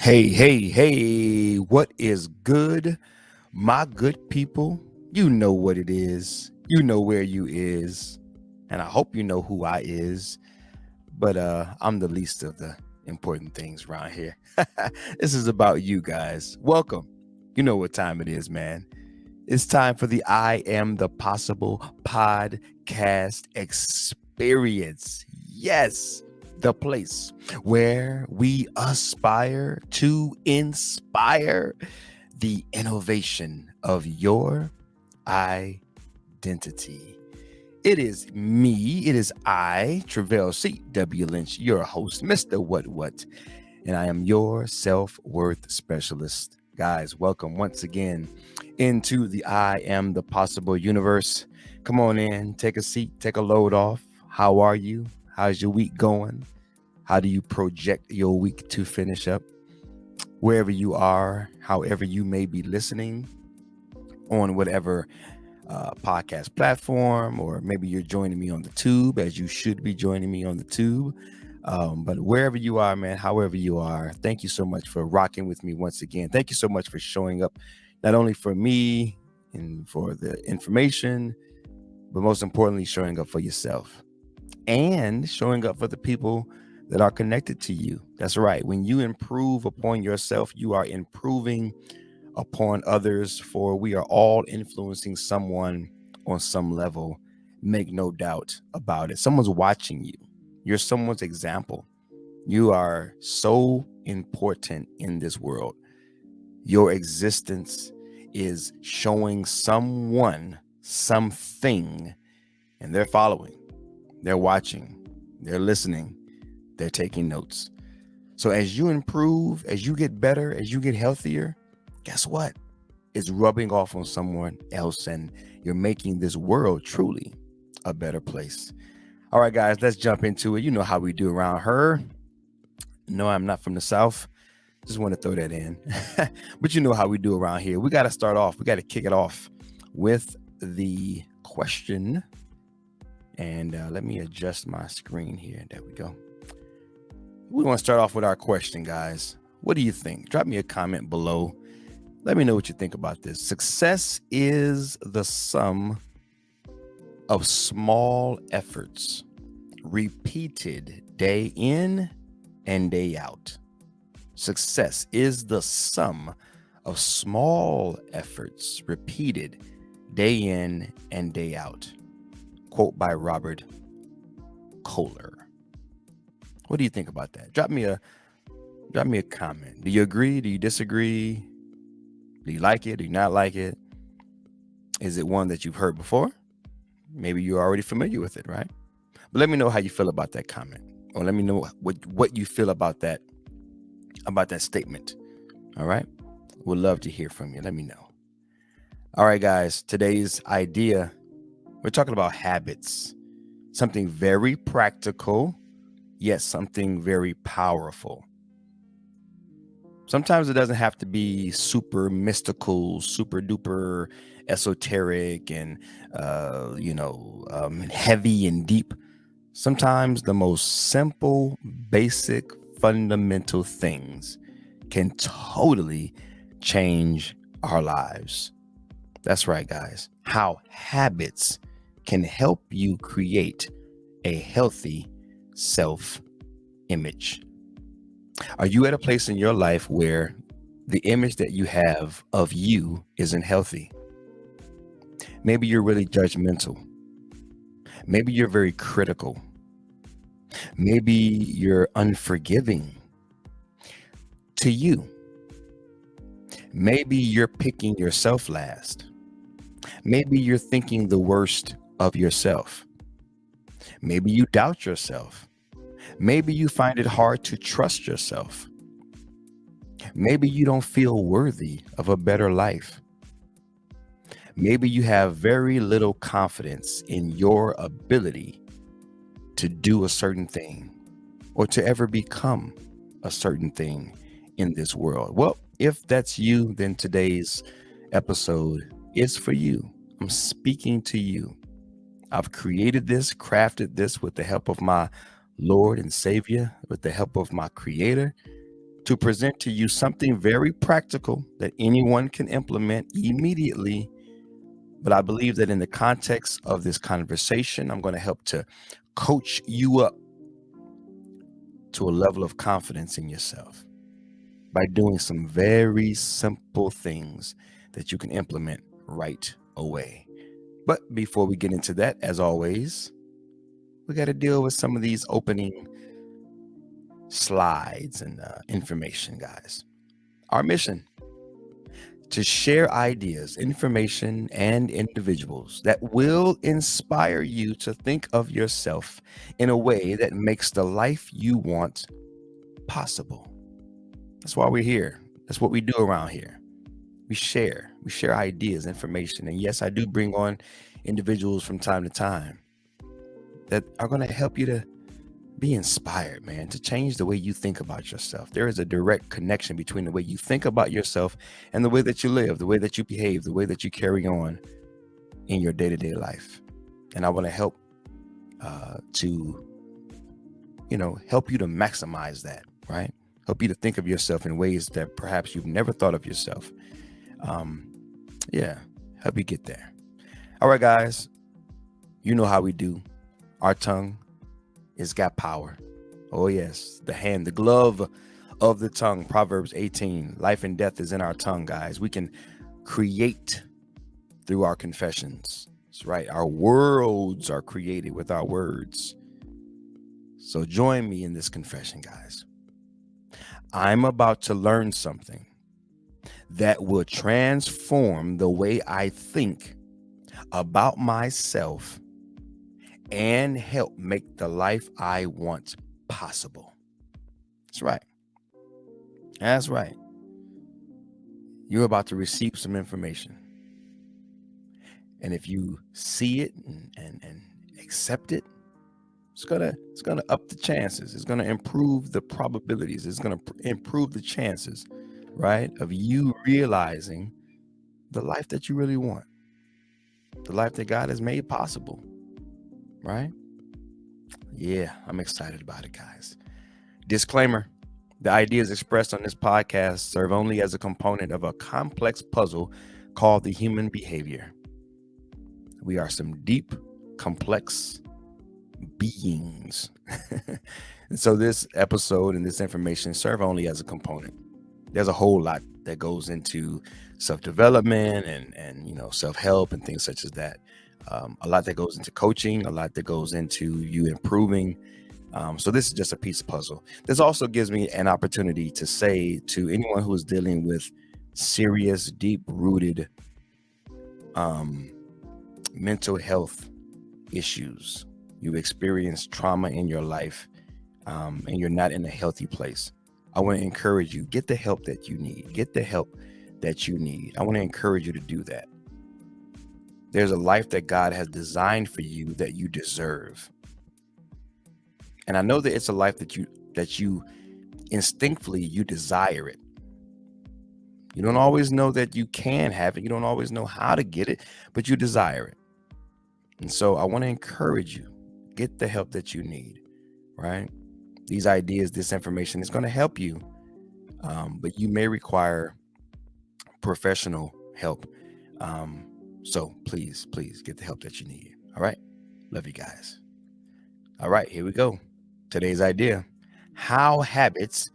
Hey, what is good, my good people? You know what it is. You know where you is. And I hope you know who I is. But I'm the least of the important things around here. This is about you guys. Welcome. You know what time it is, man. It's time for the I Am the Possible podcast experience. Yes, the place where we aspire to inspire the innovation of your identity. It is me, it is I, Travell C.W. Lynch, your host, Mr. What, and I am your self-worth specialist. Guys, welcome once again into the I Am the Possible universe. Come on in, take a seat, take a load off. How are you? How's your week going? How do you project your week to finish up? Wherever you are, however you may be listening on whatever podcast platform, or maybe you're joining me on the tube, as you should be joining me on the tube. But wherever you are, man, however you are, thank you so much for rocking with me once again. Thank you so much for showing up, not only for me and for the information, but most importantly, showing up for yourself and showing up for the people that are connected to you. That's right. When you improve upon yourself, you are improving upon others, for we are all influencing someone on some level. Make no doubt about it. Someone's watching you. You're someone's example. You are so important in this world. Your existence is showing someone something, and they're following, they're watching, they're listening, they're taking notes. So as you improve, as you get better, as you get healthier, guess what? It's rubbing off on someone else, and you're making this world truly a better place. All right, guys, let's jump into it. You know how we do around her. No, I'm not from the South. Just want to throw that in. But you know how we do around here. We got to start off. We got to kick it off with the question. And let me adjust my screen here. There we go. We want to start off with our question, guys. What do you think? Drop me a comment below. Let me know what you think about this. Success is the sum of small efforts repeated day in and day out. Success is the sum of small efforts repeated day in and day out. Quote by Robert Kohler. What do you think about that? Drop me a comment. Do you agree? Do you disagree? Do you like it? Do you not like it? Is it one that you've heard before? Maybe you're already familiar with it, right? But let me know how you feel about that comment, or let me know what you feel about that statement. All right? Would love to hear from you. Let me know. All right, guys. Today's idea, we're talking about habits. Something very practical, yet something very powerful. Sometimes it doesn't have to be super mystical, super duper esoteric and, heavy and deep. Sometimes the most simple, basic, fundamental things can totally change our lives. That's right, guys. How habits can help you create a healthy self-image. Are you at a place in your life where the image that you have of you isn't healthy? Maybe you're really judgmental. Maybe you're very critical. Maybe you're unforgiving to you. Maybe you're picking yourself last. Maybe you're thinking the worst of yourself. Maybe you doubt yourself. Maybe you find it hard to trust yourself. Maybe you don't feel worthy of a better life. Maybe you have very little confidence in your ability to do a certain thing or to ever become a certain thing in this world. Well, if that's you, then today's episode is for you. I'm speaking to you. I've created this, crafted this with the help of my Lord and Savior, with the help of my Creator, to present to you something very practical that anyone can implement immediately. But I believe that in the context of this conversation, I'm going to help to coach you up to a level of confidence in yourself by doing some very simple things that you can implement right away. But before we get into that, as always, we got to deal with some of these opening slides and information, guys. Our mission: to share ideas, information, and individuals that will inspire you to think of yourself in a way that makes the life you want possible. That's why we're here. That's what we do around here. We share ideas, information. And yes, I do bring on individuals from time to time that are going to help you to be inspired, man, to change the way you think about yourself. There is a direct connection between the way you think about yourself and the way that you live, the way that you behave, the way that you carry on in your day-to-day life. And I want to help help you to maximize that, right? Help you to think of yourself in ways that perhaps you've never thought of yourself. Help you get there. All right, guys, you know how we do. Our tongue has got power. Oh yes, the glove of the tongue. Proverbs 18, life and death is in our tongue, guys. We can create through our confessions. That's right. Our worlds are created with our words. So join me in this confession, guys. I'm about to learn something that will transform the way I think about myself and help make the life I want possible. That's right. That's right. You're about to receive some information. And if you see it and accept it, it's gonna up the chances. It's gonna improve the probabilities. It's gonna improve the chances, right, of you realizing the life that you really want, the life that God has made possible, right? Yeah, I'm excited about it, guys. Disclaimer: the ideas expressed on this podcast serve only as a component of a complex puzzle called the human behavior. We are some deep, complex beings. And so this episode and this information serve only as a component. There's a whole lot that goes into self-development and self-help and things such as that. A lot that goes into coaching, a lot that goes into you improving. So this is just a piece of puzzle. This also gives me an opportunity to say to anyone who is dealing with serious, deep-rooted mental health issues. You've experienced trauma in your life, and you're not in a healthy place. I want to encourage you, get the help that you need. Get the help that you need. I want to encourage you to do that. There's a life that God has designed for you that you deserve. And I know that it's a life that you instinctively, you desire it. You don't always know that you can have it. You don't always know how to get it, but you desire it. And so I want to encourage you, get the help that you need, right? These ideas, this information is going to help you, but you may require professional help. So please get the help that you need. All right. Love you guys. All right, here we go. Today's idea: how habits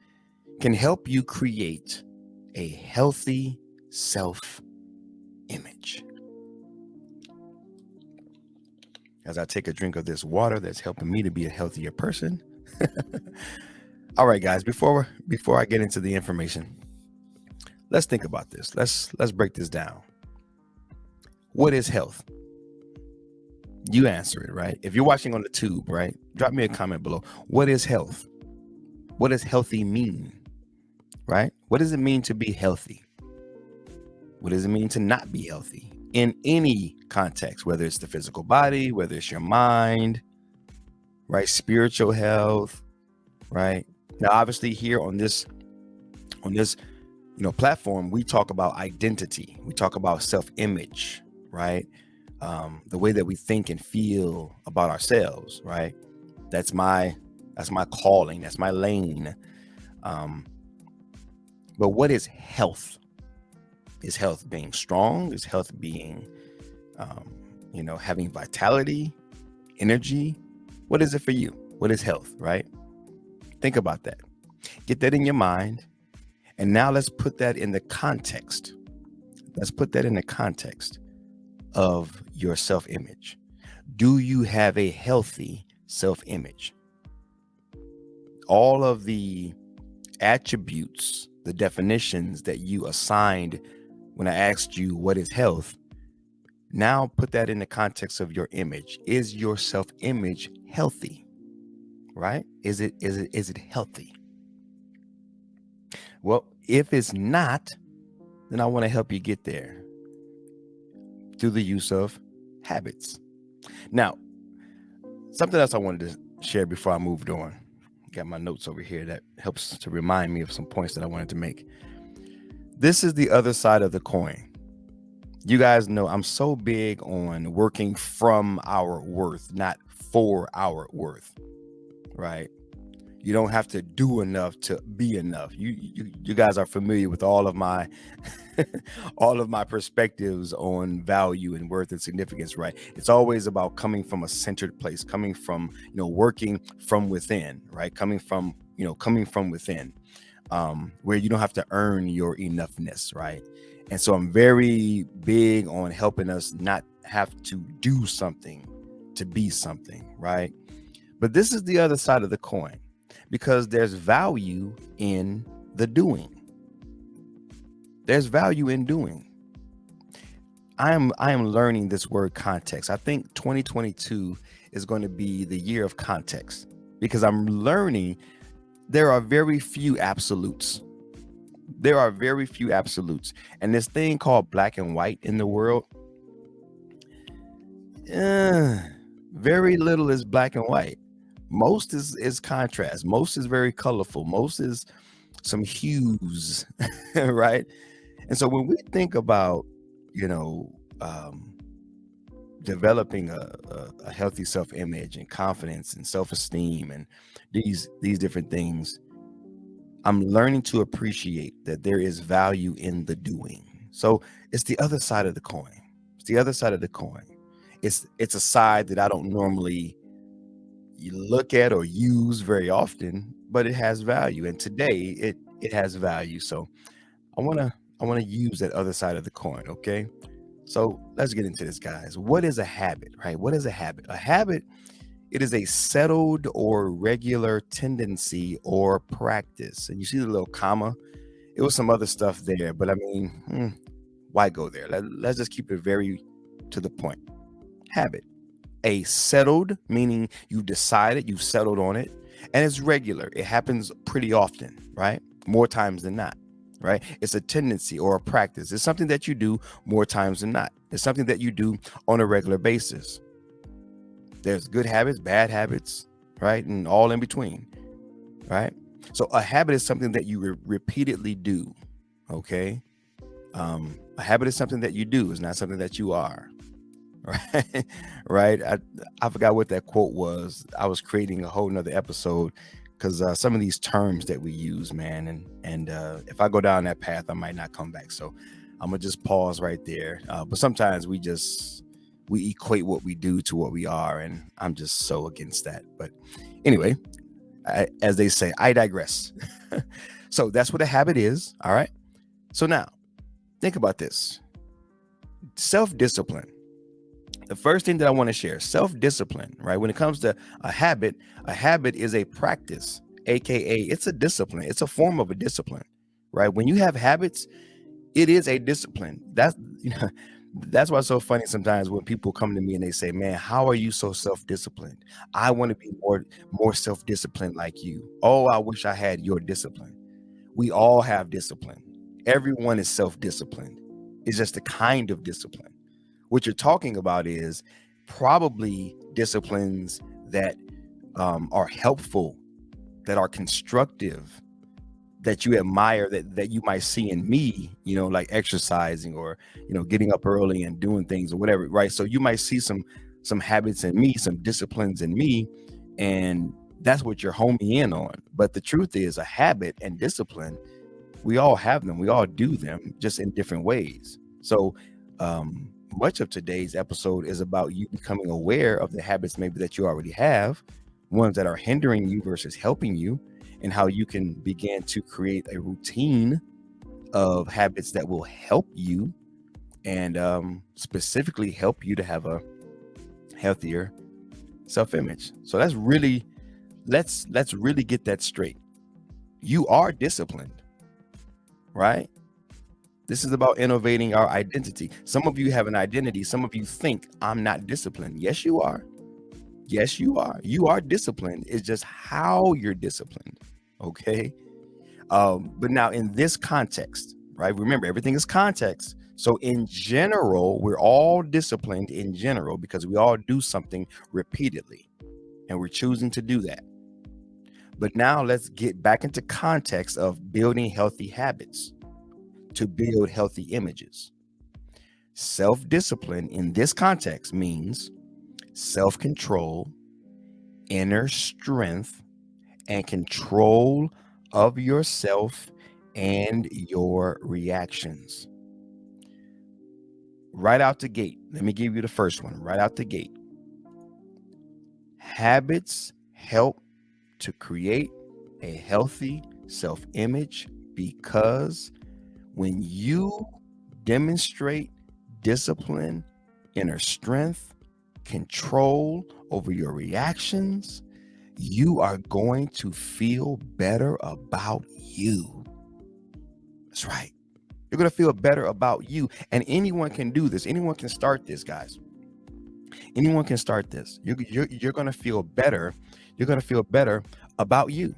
can help you create a healthy self-image. As I take a drink of this water that's helping me to be a healthier person. All right, guys, before I get into the information, let's think about this. Let's break this down. What is health? You answer it, right? If you're watching on the tube, right? Drop me a comment below. What is health? What does healthy mean? Right? What does it mean to be healthy? What does it mean to not be healthy? In any context, whether it's the physical body, whether it's your mind, right? Spiritual health, right? Now, obviously here on this platform, we talk about identity. We talk about self-image, right? The way that we think and feel about ourselves, right? That's my calling. That's my lane. But what is health? Is health being strong? Is health being, having vitality, energy? What is it for you? What is health, right? Think about that. Get that in your mind. And now let's put that in the context. Let's put that in the context of your self-image. Do you have a healthy self-image? All of the attributes, the definitions that you assigned when I asked you what is health, now put that in the context of your image. Is your self-image healthy? Right? Is it healthy? Well, if it's not, then I want to help you get there through the use of habits. Now, something else I wanted to share before I moved on. Got my notes over here that helps to remind me of some points that I wanted to make. This is the other side of the coin. You guys know I'm so big on working from our worth, not for our worth, right? You don't have to do enough to be enough. You guys are familiar with all of my all of my perspectives on value and worth and significance, right? It's always about coming from a centered place, coming from, working from within, right? Coming from within, where you don't have to earn your enoughness, right? And so I'm very big on helping us not have to do something to be something, right? But this is the other side of the coin, because there's value in the doing. There's value in doing. I am learning this word context. I think 2022 is going to be the year of context, because I'm learning there are very few absolutes. There are very few absolutes. And this thing called black and white in the world, very little is black and white. Most is contrast. Most is very colorful. Most is some hues, right? And so when we think about, developing a healthy self-image and confidence and self-esteem and these different things, I'm learning to appreciate that there is value in the doing. So it's the other side of the coin. It's the other side of the coin. It's a side that I don't normally look at or use very often, but it has value. And today it has value. So I wanna use that other side of the coin. Okay. So let's get into this, guys. What is a habit, right? What is a habit? A habit, it is a settled or regular tendency or practice. And you see the little comma, it was some other stuff there, but I mean, why go there? Let's just keep it very to the point. Habit, a settled, meaning you decided, you settled on it, and it's regular. It happens pretty often, right? More times than not, right? It's a tendency or a practice. It's something that you do more times than not. It's something that you do on a regular basis. There's good habits, bad habits, right? And all in between, right? So a habit is something that you repeatedly do, okay? A habit is something that you do. It's not something that you are, right? Right? I forgot what that quote was. I was creating a whole nother episode because some of these terms that we use, man, and if I go down that path, I might not come back. So I'm gonna just pause right there. But sometimes we equate what we do to what we are, and I'm just so against that. But anyway, as they say, I digress. So that's what a habit is. All right. So now think about this. Self-discipline. The first thing that I want to share, self-discipline, right? When it comes to a habit is a practice, AKA it's a discipline. It's a form of a discipline, right? When you have habits, it is a discipline. That's why it's so funny sometimes when people come to me and they say, man, how are you so self-disciplined? I want to be more self-disciplined like you. Oh, I wish I had your discipline. We all have discipline. Everyone is self-disciplined. It's just a kind of discipline. What you're talking about is probably disciplines that are helpful, that are constructive, that you admire, that you might see in me, like exercising or, getting up early and doing things or whatever, right? So you might see some habits in me, some disciplines in me, and that's what you're homing in on. But the truth is a habit and discipline We all have them. We all do them, just in different ways. So much of today's episode is about you becoming aware of the habits maybe that you already have, ones that are hindering you versus helping you, and how you can begin to create a routine of habits that will help you, and specifically help you to have a healthier self-image. So that's really, let's really get that straight. You are disciplined, right? This is about innovating our identity. Some of you have an identity. Some of you think, I'm not disciplined. Yes, you are. Yes, you are. You are disciplined. It's just how you're disciplined. Okay. But now in this context, right? Remember, everything is context. So in general, we're all disciplined in general because we all do something repeatedly and we're choosing to do that. But now let's get back into context of building healthy habits to build healthy images. Self-discipline in this context means self-control, inner strength, and control of yourself and your reactions. Right out the gate, let me give you the first one. Right out the gate. Habits help to create a healthy self-image because when you demonstrate discipline, inner strength, control over your reactions, you are going to feel better about you. That's right. You're going to feel better about you. And anyone can do this. Anyone can start this, guys. Anyone can start this. You're going to feel better. You're going to feel better about you.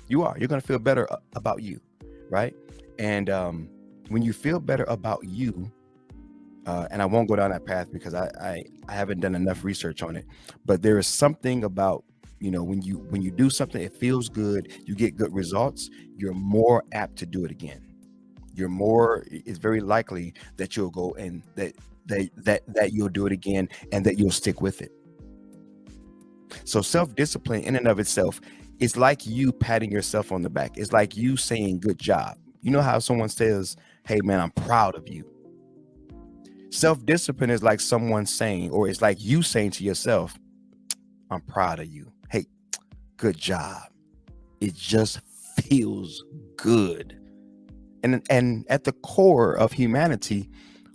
You are. You're going to feel better about you, right? And when you feel better about you, and I won't go down that path because I haven't done enough research on it, but there is something about, when you do something, it feels good, you get good results, you're more apt to do it again. It's very likely that you'll go and that you'll do it again and that you'll stick with it. So self-discipline in and of itself, it's like you patting yourself on the back. It's like you saying, good job. You know how someone says, hey man, I'm proud of you. Self-discipline is like someone saying, or it's like you saying to yourself, I'm proud of you. Hey, good job. It just feels good. And at the core of humanity,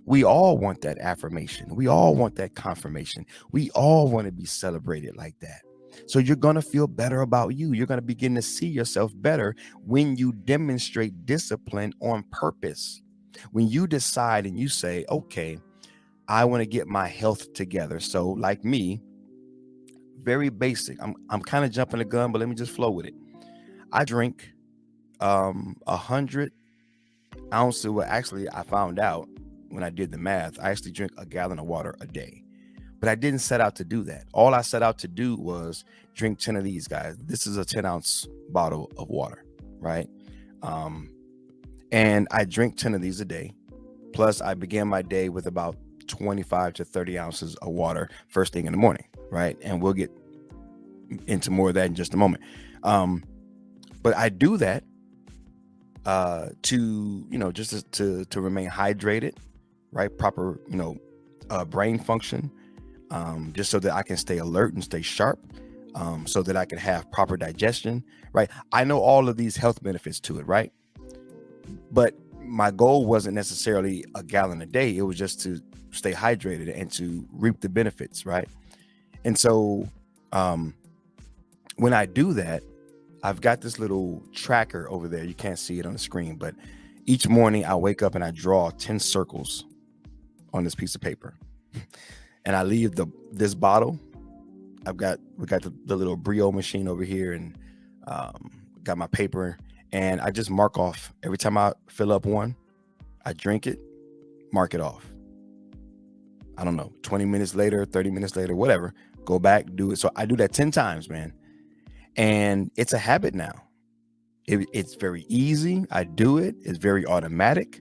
we all want that affirmation. We all want that confirmation. We all want to be celebrated like that. So you're going to feel better about you. You're going to begin to see yourself better when you demonstrate discipline on purpose. When you decide and you say, okay, I want to get my health together. So like me, very basic. I'm kind of jumping the gun, but let me just flow with it. I drink 100 ounces. Well, actually, I found out when I did the math, I actually drink a gallon of water a day. But I didn't set out to do that. All I set out to do was drink 10 of these, guys. This is a 10-ounce bottle of water, right? And I drink 10 of these a day. Plus, I began my day with about 25 to 30 ounces of water first thing in the morning, right? And we'll get into more of that in just a moment. But I do that to, just to remain hydrated, right? Proper, brain function, just so that I can stay alert and stay sharp, so that I can have proper digestion, right? I know all of these health benefits to it, right? But my goal wasn't necessarily a gallon a day. It was just to stay hydrated and to reap the benefits, right? And so when I do that, I've got this little tracker over there. You can't see it on the screen, but each morning I wake up and I draw 10 circles on this piece of paper. And I leave this bottle. We got the little Brio machine over here, and got my paper, and I just mark off every time I fill up one. I drink it, mark it off. I don't know, 20 minutes later, 30 minutes later, whatever, go back, do it. So I do that 10 times, man. And it's a habit now. It's very easy. I do it. It's very automatic.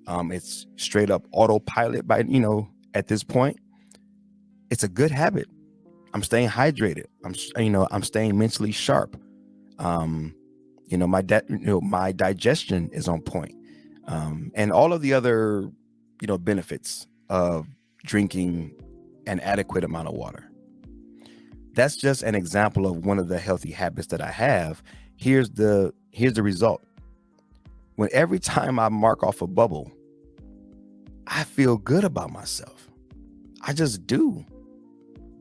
It's straight up autopilot at this point. It's a good habit. I'm staying hydrated. I'm staying mentally sharp. my digestion is on point. And all of the other, benefits of drinking an adequate amount of water. That's just an example of one of the healthy habits that I have. Here's the result. When every time I mark off a bubble, I feel good about myself. I just do.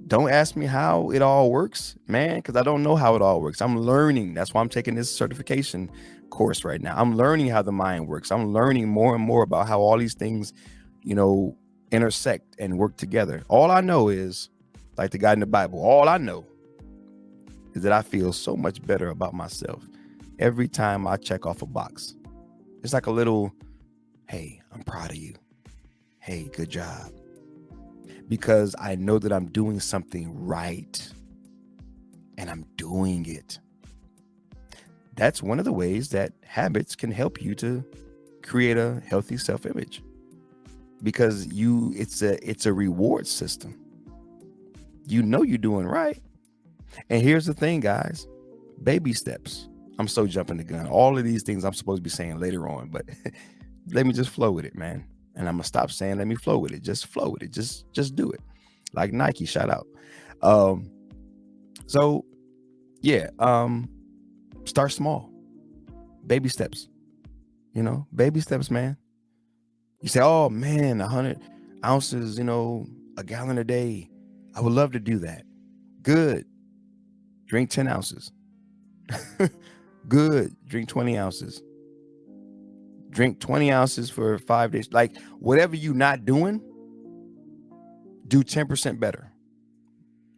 Don't ask me how it all works, man, because I don't know how it all works. I'm learning. That's why I'm taking this certification course right now. I'm learning how the mind works. I'm learning more and more about how all these things, intersect and work together. All I know is, like the guy in the Bible, all I know is that I feel so much better about myself every time I check off a box. It's like a little, hey, I'm proud of you. Hey, good job. Because I know that I'm doing something right and I'm doing it. That's one of the ways that habits can help you to create a healthy self-image, because it's a reward system. You're doing right. And here's the thing, guys, baby steps. I'm so jumping the gun. All of these things I'm supposed to be saying later on, but let me just flow with it, man. And I'm gonna stop saying let me flow with it. Just flow with it. Just do it. Like Nike, shout out. So yeah, start small. Baby steps. Baby steps, man. You say, oh man, 100 ounces, a gallon a day. I would love to do that. Good. Drink 10 ounces. Good. Drink 20 ounces. Drink 20 ounces for 5 days. Like whatever you're not doing, do 10% better.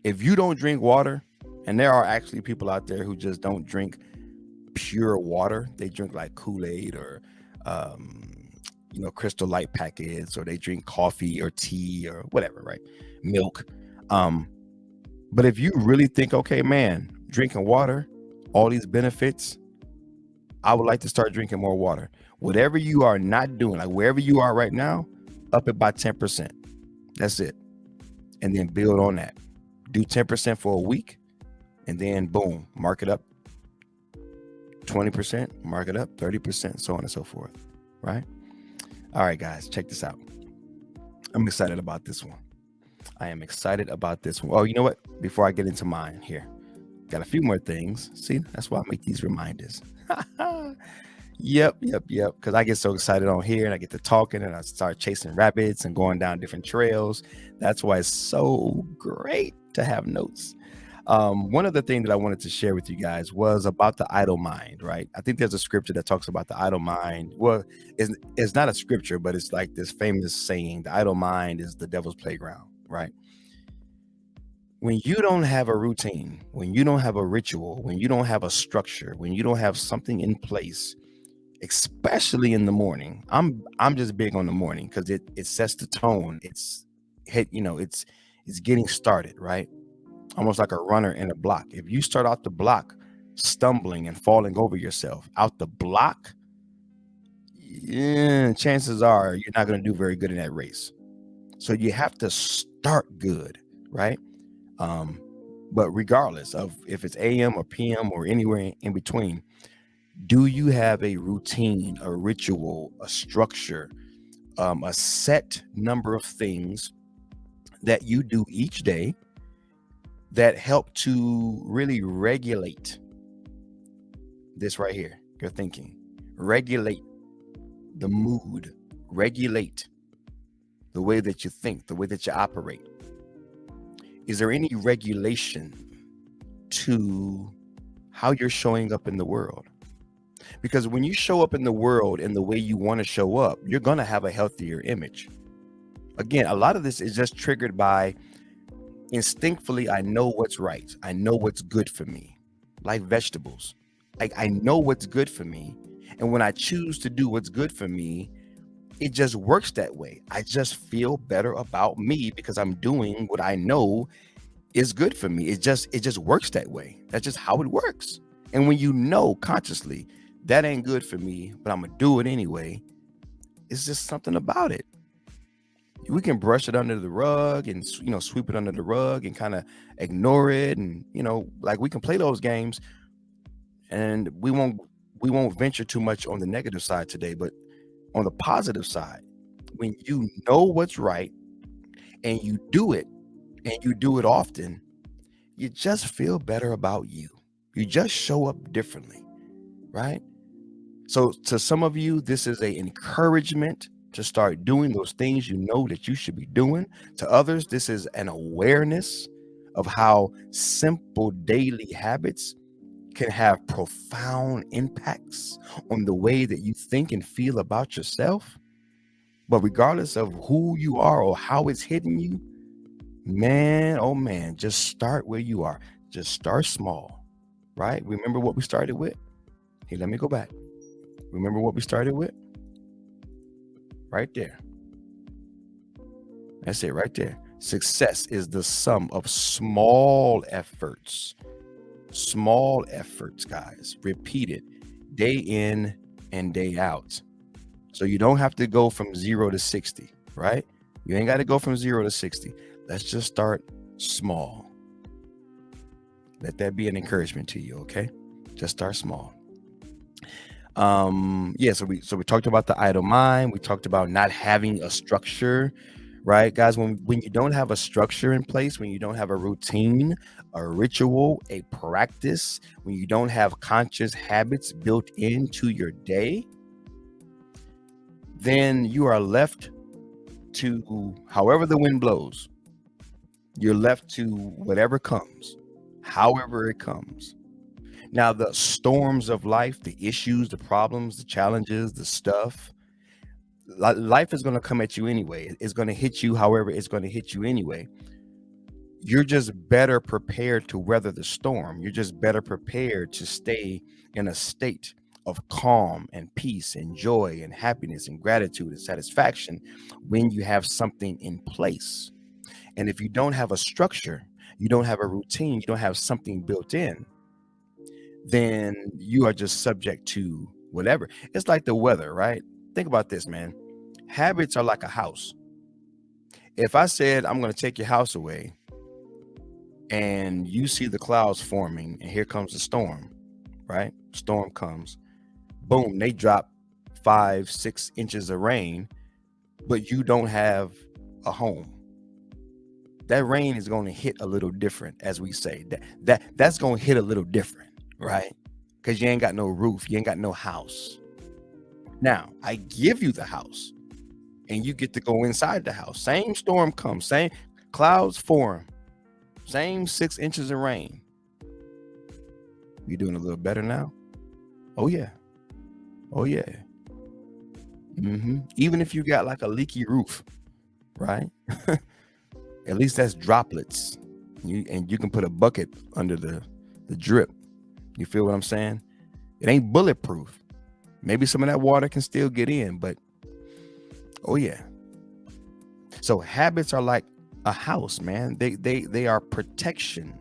If you don't drink water, and there are actually people out there who just don't drink pure water. They drink like Kool-Aid or, Crystal Light packets, or they drink coffee or tea or whatever, right? Milk. But if you really think, okay, man, drinking water, all these benefits, I would like to start drinking more water. Whatever you are not doing, like wherever you are right now, up it by 10%. That's it. And then build on that. Do 10% for a week, and then boom, mark it up. 20%, mark it up, 30%, so on and so forth, right? All right, guys, check this out. I'm excited about this one. I am excited about this one. Oh, you know what? Before I get into mine here, got a few more things. See, that's why I make these reminders. Yep. Because I get so excited on here and I get to talking and I start chasing rabbits and going down different trails. That's why it's so great to have notes. One of the things that I wanted to share with you guys was about the idle mind, right? I think there's a scripture that talks about the idle mind. Well, it's not a scripture, but it's like this famous saying, the idle mind is the devil's playground, right? When you don't have a routine, when you don't have a ritual, when you don't have a structure, when you don't have something in place, especially in the morning, I'm just big on the morning because it sets the tone. It's getting started, right? Almost like a runner in a block. If you start out the block stumbling and falling over yourself out the block, chances are you're not going to do very good in that race. So you have to start good, right? But regardless of if it's AM or PM or anywhere in between, do you have a routine, a ritual, a structure, a set number of things that you do each day that help to really regulate this right here, your thinking, regulate the mood, regulate the way that you think, the way that you operate? Is there any regulation to how you're showing up in the world? Because when you show up in the world in the way you want to show up, you're going to have a healthier image. Again, a lot of this is just triggered by instinctively, I know what's right. I know what's good for me. Like vegetables. I know what's good for me. And when I choose to do what's good for me, it just works that way. I just feel better about me because I'm doing what I know is good for me. It just works that way. That's just how it works. And when you know consciously that ain't good for me, but I'm gonna do it anyway, it's just something about it. We can brush it under the rug and sweep it under the rug and kind of ignore it, and like we can play those games and we won't we won't venture too much on the negative side today, but on the positive side, when you know what's right and you do it often, you just feel better about you. You just show up differently, right? So to some of you, this is an encouragement to start doing those things you know that you should be doing. To others, this is an awareness of how simple daily habits can have profound impacts on the way that you think and feel about yourself. But regardless of who you are or how it's hitting you, man, oh man, just start where you are. Just start small, right? Remember what we started with? Hey, let me go back. Remember what we started with? Right there. That's it right there. Success is the sum of small efforts. Small efforts, guys. Repeated day in and day out. So you don't have to go from 0 to 60, right? You ain't got to go from 0 to 60. Let's just start small. Let that be an encouragement to you, okay? Just start small. So we talked about the idle mind. We talked about not having a structure, right? Guys, when you don't have a structure in place, when you don't have a routine, a ritual, a practice, when you don't have conscious habits built into your day, then you are left to however the wind blows. You're left to whatever comes, however it comes. Now, the storms of life, the issues, the problems, the challenges, the stuff, life is going to come at you anyway. It's going to hit you however it's going to hit you anyway. You're just better prepared to weather the storm. You're just better prepared to stay in a state of calm and peace and joy and happiness and gratitude and satisfaction when you have something in place. And if you don't have a structure, you don't have a routine, you don't have something built in, then you are just subject to whatever. It's like the weather, right? Think about this, man. Habits are like a house. If I said I'm going to take your house away and you see the clouds forming and here comes the storm, right? Storm comes, boom, they drop 5-6 inches of rain, but you don't have a home. That rain is going to hit a little different, as we say. That's going to hit a little different, right? Because you ain't got no roof, you ain't got no house. Now, I give you the house and you get to go inside the house. Same storm comes, same clouds form, same 6 inches of rain. You doing a little better now? Oh yeah. Oh yeah. Even if you got like a leaky roof, right? At least that's droplets. You can put a bucket under the drip. You feel what I'm saying? It ain't bulletproof. Maybe some of that water can still get in, but oh yeah. So habits are like a house, man. They are protection.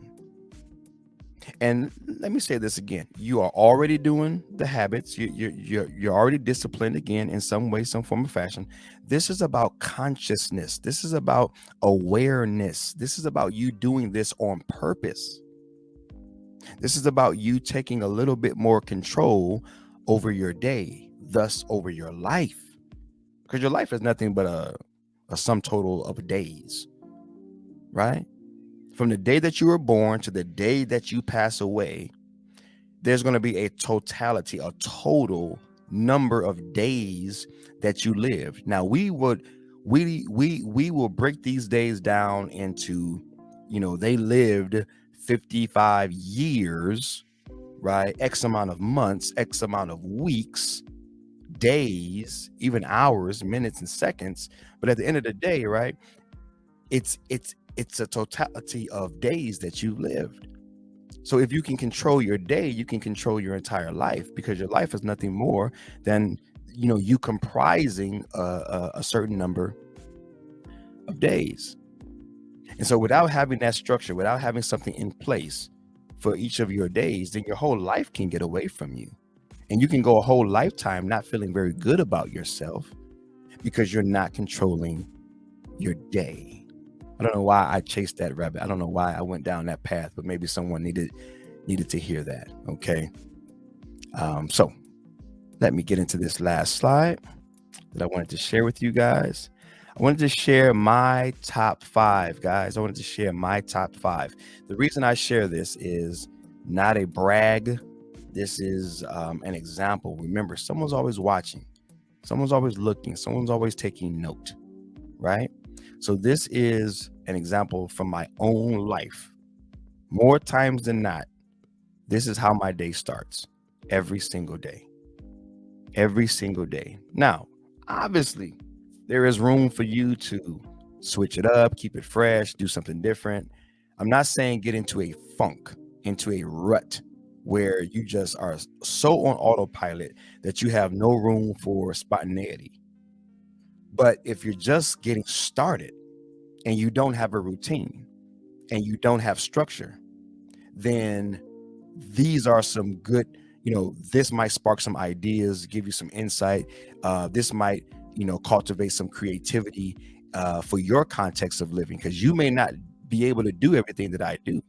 And let me say this again. You are already doing the habits. You're already disciplined again in some way, some form of fashion. This is about consciousness. This is about awareness. This is about you doing this on purpose. This is about you taking a little bit more control over your day, thus over your life. Because your life is nothing but a sum total of days, right? From the day that you were born to the day that you pass away, there's going to be a totality, a total number of days that you lived. Now we will break these days down into, they lived 55 years, right? X amount of months, X amount of weeks, days, even hours, minutes, and seconds. But at the end of the day, right, it's a totality of days that you lived. So if you can control your day, you can control your entire life, because your life is nothing more than, you comprising a certain number of days. And so without having that structure, without having something in place for each of your days, then your whole life can get away from you. And you can go a whole lifetime not feeling very good about yourself because you're not controlling your day. I don't know why I chased that rabbit. I don't know why I went down that path, but maybe someone needed to hear that. Okay. So Let me get into this last slide that I wanted to share with you guys. I wanted to share my top 5, guys. I wanted to share my top 5. The reason I share this is not a brag. This is an example. Remember, someone's always watching. Someone's always looking. Someone's always taking note, right? So this is an example from my own life. More times than not, this is how my day starts every single day. Every single day. Now, obviously, there is room for you to switch it up, keep it fresh, do something different. I'm not saying get into a funk, into a rut where you just are so on autopilot that you have no room for spontaneity. But if you're just getting started and you don't have a routine and you don't have structure, then these are some good, this might spark some ideas, give you some insight. This might, cultivate some creativity for your context of living, because you may not be able to do everything that I do,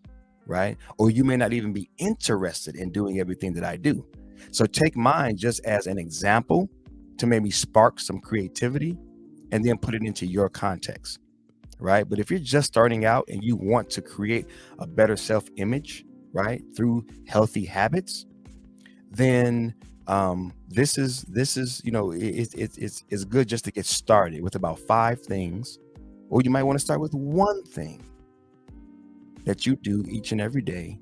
right? Or you may not even be interested in doing everything that I do. So take mine just as an example to maybe spark some creativity and then put it into your context, right? But if you're just starting out and you want to create a better self-image, right, through healthy habits, then this is it's good just to get started with about 5 things, or you might want to start with one thing that you do each and every day,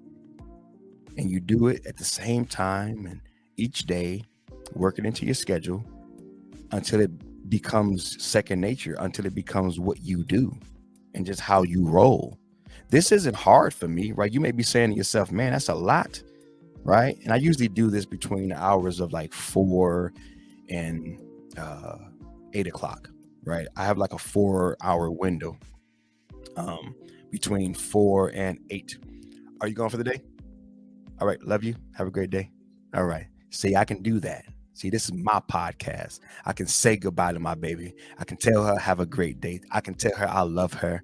and you do it at the same time and each day, work it into your schedule until it becomes second nature, until it becomes what you do and just how you roll. This isn't hard for me, right? You may be saying to yourself, man, that's a lot, right? And I usually do this between the hours of like 4 and 8 o'clock, right? I have like a 4-hour window between 4 and 8. Are you going for the day? All right. Love you. Have a great day. All right. See, I can do that. See, this is my podcast. I can say goodbye to my baby. I can tell her have a great day. I can tell her I love her,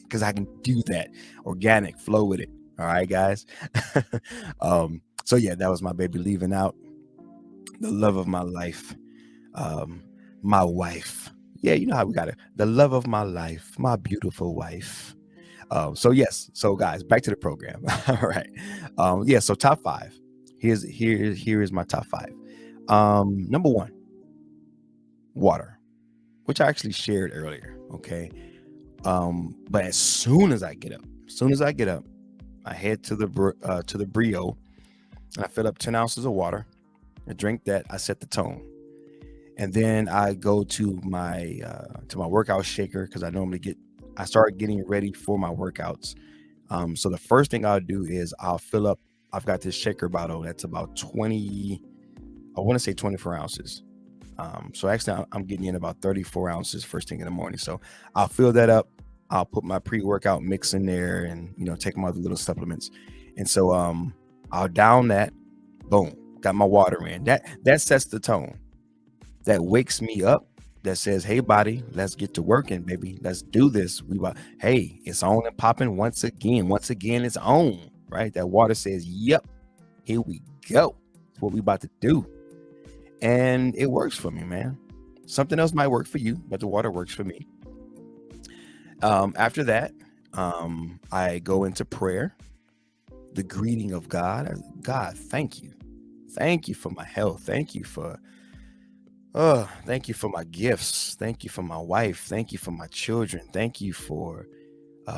because I can do that. Organic, flow with it. All right, guys. So yeah, that was my baby leaving out. The love of my life, my wife. Yeah, you know how we got it. The love of my life, my beautiful wife. So yes, so guys, back to the program. All right. Yeah, so top 5. Here is my top 5. Number 1, water, which I actually shared earlier. Okay. But as soon as I get up, I head to the Brio, and I fill up 10 ounces of water. I drink that. I set the tone, and then I go to my workout shaker, because I start getting ready for my workouts. So the first thing I'll do is I'll fill up. I've got this shaker bottle that's about 20. I want to say 24 ounces. So actually, I'm getting in about 34 ounces first thing in the morning. So I'll fill that up. I'll put my pre-workout mix in there, and take my other little supplements. And so I'll down that. Boom, got my water in. That sets the tone. That wakes me up. That says, "Hey, body, let's get to working, baby. Let's do this." Hey, it's on and popping once again. Once again, it's on. Right? That water says, "Yep, here we go. It's what we about to do." And it works for me, man. Something else might work for you, but the water works for me. After that, I go into prayer, the greeting of God. God, thank you. Thank you for my health. Thank you for my gifts. Thank you for my wife. Thank you for my children. Thank you for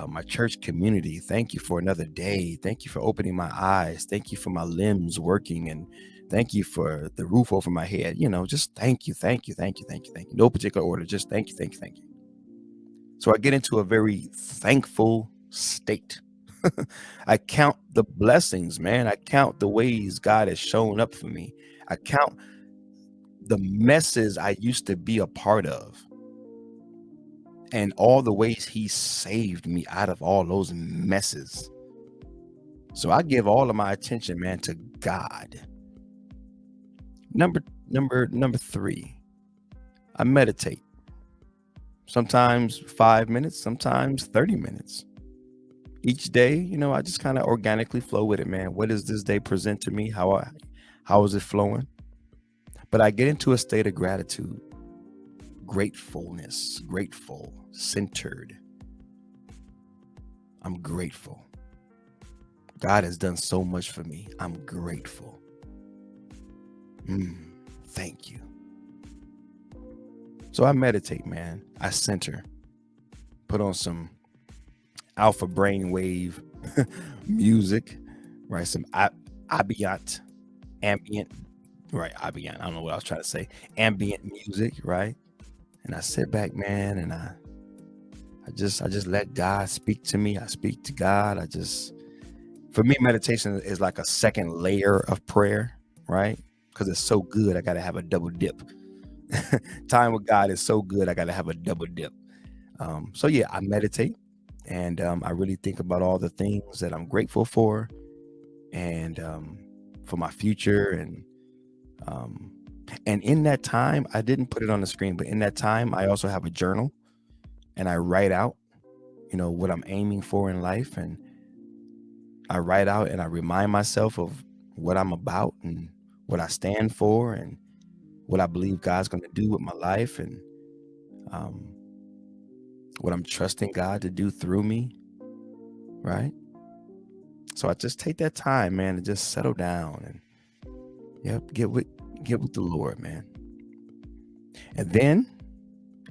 my church community. Thank you for another day. Thank you for opening my eyes. Thank you for my limbs working, and thank you for the roof over my head. Just thank you, thank you, thank you, thank you, thank you. No particular order, just thank you, thank you, thank you. So I get into a very thankful state. I count the blessings, man. I count the ways God has shown up for me. I count the messes I used to be a part of, and all the ways he saved me out of all those messes. So I give all of my attention, man, to God. Number 3, I meditate. Sometimes 5 minutes, sometimes 30 minutes. Each day, I just kind of organically flow with it, man. What does this day present to me? How is it flowing? But I get into a state of gratitude, gratefulness, grateful, centered. I'm grateful. God has done so much for me. I'm grateful. Thank you. So I meditate, man. I center. Put on some alpha brainwave music, right? Some ambient, right? Ambient. I don't know what I was trying to say. Ambient music, right? And I sit back, man, and I just let God speak to me. I speak to God. For me, meditation is like a second layer of prayer, right? Because it's so good, I got to have a double dip. Time with God is so good, I got to have a double dip. So yeah, I meditate, and I really think about all the things that I'm grateful for, and for my future, and in that time, I didn't put it on the screen, but in that time, I also have a journal, and I write out, what I'm aiming for in life, and I write out and I remind myself of what I'm about and what I stand for and what I believe God's going to do with my life, and what I'm trusting God to do through me, right? So I just take that time, man, to just settle down and get with the Lord, man. And then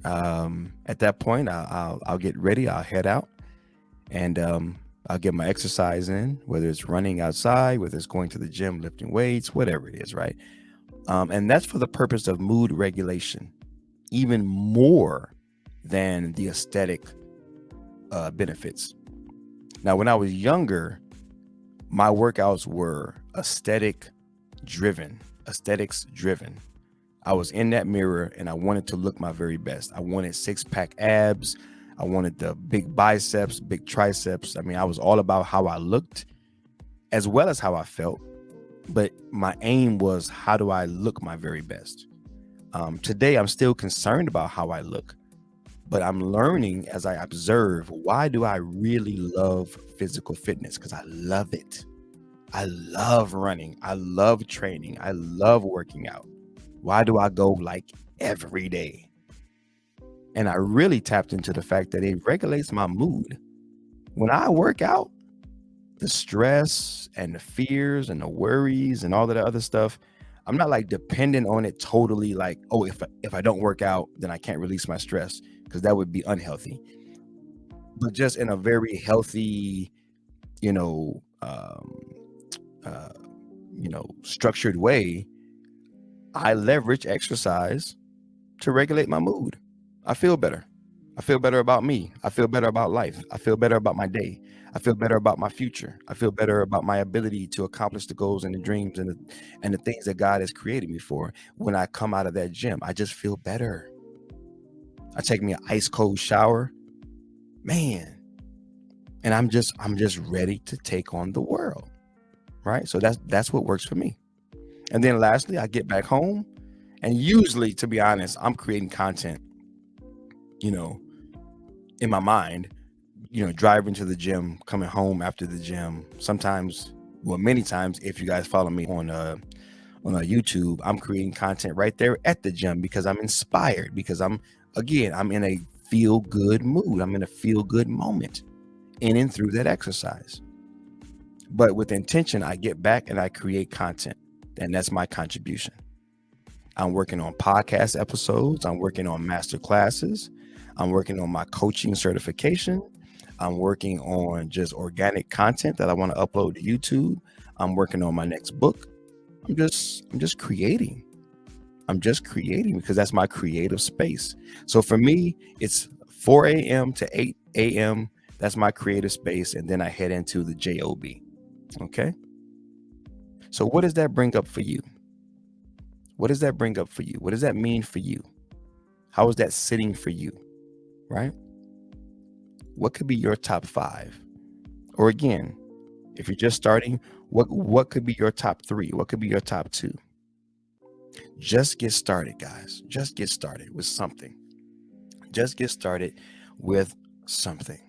at that point, I'll get ready. I'll head out, and I'll get my exercise in, whether it's running outside, whether it's going to the gym, lifting weights, whatever it is, right? And that's for the purpose of mood regulation, even more than the aesthetic benefits. Now, when I was younger, my workouts were aesthetics driven. I was in that mirror and I wanted to look my very best. I wanted 6-pack abs. I wanted the big biceps, big triceps. I mean, I was all about how I looked as well as how I felt. But my aim was, how do I look my very best? Today, I'm still concerned about how I look, but I'm learning as I observe, why do I really love physical fitness? Because I love it. I love running. I love training. I love working out. Why do I go like every day? And I really tapped into the fact that it regulates my mood. When I work out, the stress and the fears and the worries and all of the other stuff, I'm not like dependent on it totally, like, oh, if I don't work out, then I can't release my stress, because that would be unhealthy. But just in a very healthy, structured way, I leverage exercise to regulate my mood. I feel better. I feel better about me. I feel better about life. I feel better about my day. I feel better about my future. I feel better about my ability to accomplish the goals and the dreams and the things that God has created me for. When I come out of that gym, I just feel better. I take me an ice cold shower, man, and I'm just ready to take on the world, right? So that's what works for me. And then lastly, I get back home, and usually, to be honest, I'm creating content, in my mind, driving to the gym, coming home after the gym. Sometimes, well, many times, if you guys follow me on YouTube, I'm creating content right there at the gym because I'm inspired, because I'm in a feel good mood. I'm in a feel good moment in and through that exercise. But with intention, I get back and I create content, and that's my contribution. I'm working on podcast episodes. I'm working on master classes. I'm working on my coaching certification. I'm working on just organic content that I want to upload to YouTube. I'm working on my next book. I'm just creating. I'm just creating because that's my creative space. So for me, it's 4 a.m. to 8 a.m. That's my creative space. And then I head into the job. Okay. So what does that bring up for you? What does that bring up for you? What does that mean for you? How is that sitting for you? Right? What could be your top 5? Or again, if you're just starting, what could be your top 3? What could be your top 2? Just get started, guys. Just get started with something. Just get started with something.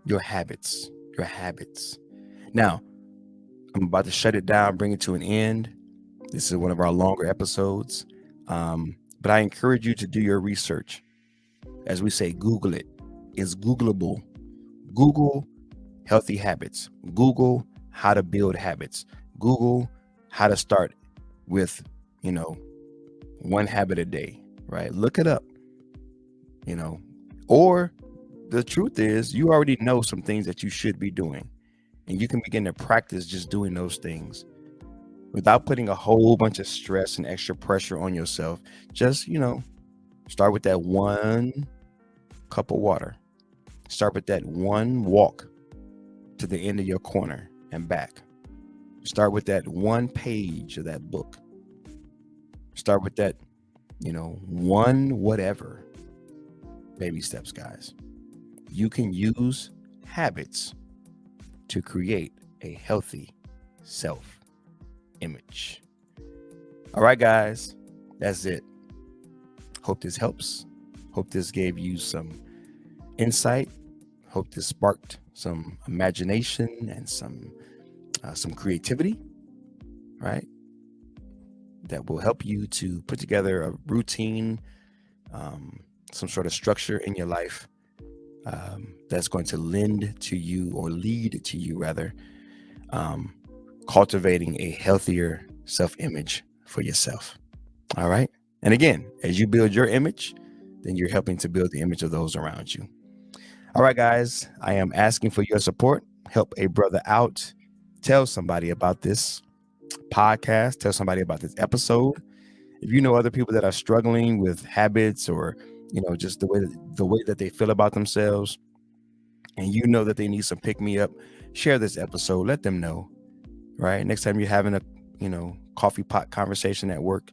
Your habits. Now, I'm about to shut it down, bring it to an end. This is one of our longer episodes. But I encourage you to do your research. As we say, Google it. It's Googleable. Google healthy habits. Google how to build habits. Google how to start with, one habit a day, right? Look it up, or the truth is you already know some things that you should be doing, and you can begin to practice just doing those things without putting a whole bunch of stress and extra pressure on yourself. Just, start with that 1 cup of water. Start with that 1 walk to the end of your corner and back. Start with that 1 page of that book. Start with that, 1 whatever. Baby steps, guys. You can use habits to create a healthy self-image. All right, guys, that's it. Hope this helps. Hope this gave you some insight. Hope this sparked some imagination and some creativity, right? That will help you to put together a routine, some sort of structure in your life that's going to lead to you rather, cultivating a healthier self-image for yourself. All right. And again, as you build your image, then you're helping to build the image of those around you. All right, guys, I am asking for your support. Help a brother out. Tell somebody about this podcast. Tell somebody about this episode. If you know other people that are struggling with habits or, just the way that they feel about themselves, and you know that they need some pick me up, share this episode. Let them know, right? Next time you're having a, coffee pot conversation at work,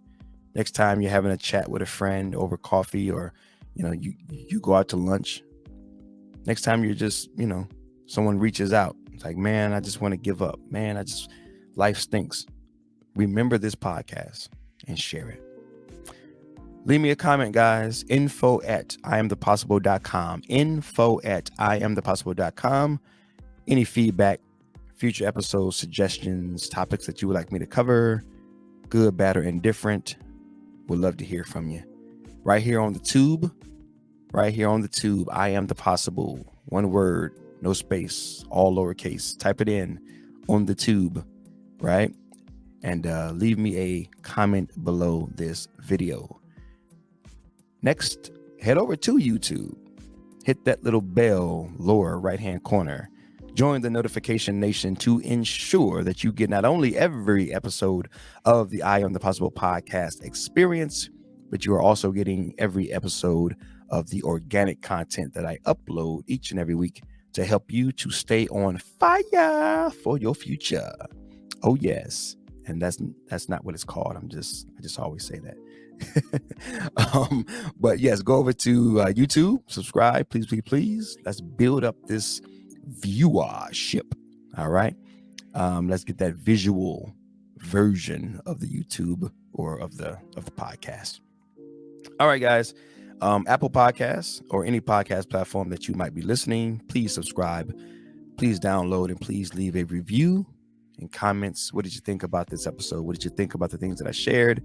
next time you're having a chat with a friend over coffee, or, you go out to lunch, next time you're just, someone reaches out, it's like, man, I just want to give up. Man, life stinks. Remember this podcast and share it. Leave me a comment, guys. info@iamthepossible.com. info@iamthepossible.com. Any feedback, future episodes, suggestions, topics that you would like me to cover, good, bad, or indifferent, would love to hear from you. Right here on the tube, I am the possible. One word, no space, all lowercase. Type it in on the tube, right? And leave me a comment below this video. Next, head over to YouTube. Hit that little bell, lower right-hand corner. Join the notification nation to ensure that you get not only every episode of the I Am the Possible podcast experience, but you are also getting every episode of the organic content that I upload each and every week to help you to stay on fire for your future. Oh, yes. And that's not what it's called. I just always say that. But yes, go over to YouTube, subscribe, please. Let's build up this viewership. All right. Let's get that visual version of the YouTube or of the podcast. All right, guys. Apple Podcasts or any podcast platform that you might be listening, please subscribe, please download, and please leave a review and comments. What did you think about this episode? What did you think about the things that I shared?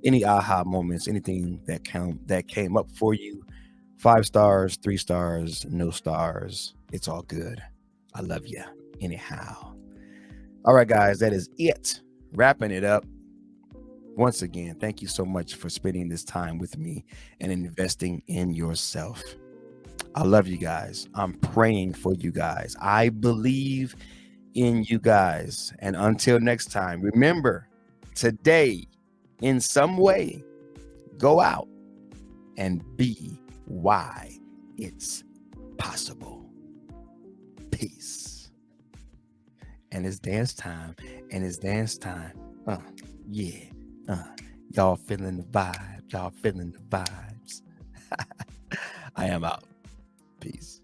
Any aha moments, anything that came up for you? 5 stars, 3 stars, no stars. It's all good. I love you anyhow. All right, guys, that is it. Wrapping it up. Once again, thank you so much for spending this time with me and investing in yourself. I love you guys. I'm praying for you guys. I believe in you guys. And until next time, remember, today, in some way, go out and be why it's possible. Peace. And it's dance time. Yeah. Y'all feeling the vibe. Y'all feeling the vibes. I am out. Peace.